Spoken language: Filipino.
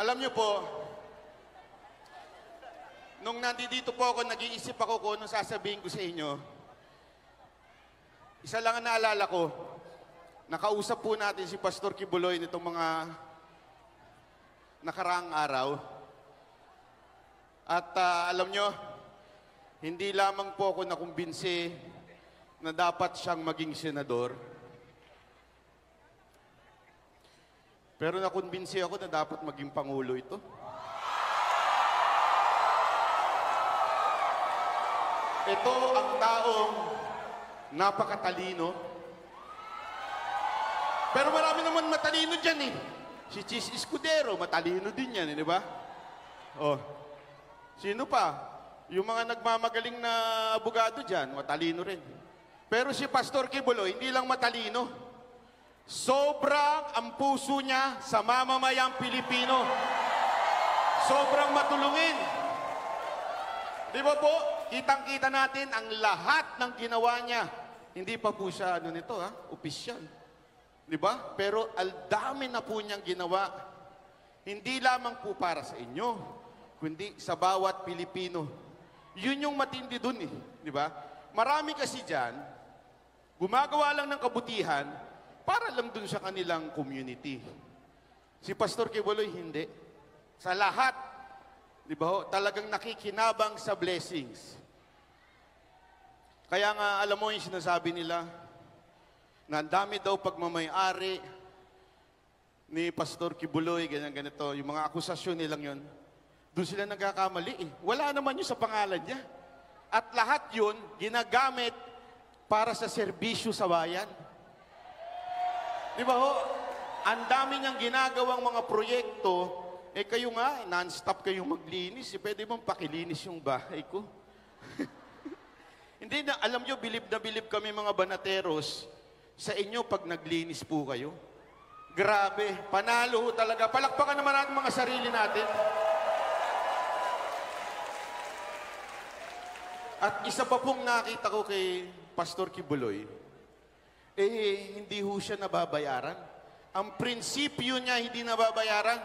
Alam niyo po, nung nandito po ako, nag-iisip ako kung anong sasabihin ko sa inyo. Isa lang ang naalala ko, nakausap po natin si Pastor Kibuloy nitong mga nakaraang araw. At alam nyo, hindi lamang po ako nakumbinsi na dapat siyang maging senador. Pero nakumbinsi ako na dapat maging pangulo ito. Ito ang taong napakatalino. Pero marami naman matalino dyan eh. Si Chis Escudero, matalino din yan, di ba? Oh. Sino pa? Yung mga nagmamagaling na abogado dyan, matalino rin. Pero si Pastor Kibuloy, hindi lang matalino. Sobrang ang puso niya sa mamamayang Pilipino. Sobrang matulungin. Di ba po? Kitang-kita natin ang lahat ng ginawa niya. Hindi pa po siya, opisyal. Di ba? Pero al dami na po niyang ginawa. Hindi lamang po para sa inyo, kundi sa bawat Pilipino. Yun yung matindi dun eh. Di ba? Marami kasi dyan, gumagawa lang ng kabutihan para lang dun sa kanilang community. Si Pastor Kibuloy, hindi. Sa lahat, di ba ho, talagang nakikinabang sa blessings. Kaya nga, alam mo yung sinasabi nila, na ang dami daw pagmamay-ari ni Pastor Kibuloy, ganyan-ganito. Yung mga akusasyon nilang yun, doon sila nagkakamali eh. Wala naman yun sa pangalan niya. At lahat yun, ginagamit para sa serbisyo sa bayan. Di ba ho? Ang dami niyang ginagawang mga proyekto, eh kayo nga, non-stop kayong maglinis. Eh, pwede mong pakilinis yung bahay ko. Hindi na, alam nyo, bilib na bilib kami mga banateros sa inyo pag naglinis po kayo. Grabe, panalo talaga. Palakpakan naman natin mga sarili natin. At isa pa pong nakita ko kay Pastor Kibuloy, hindi ho siya nababayaran. Ang prinsipyo niya hindi nababayaran.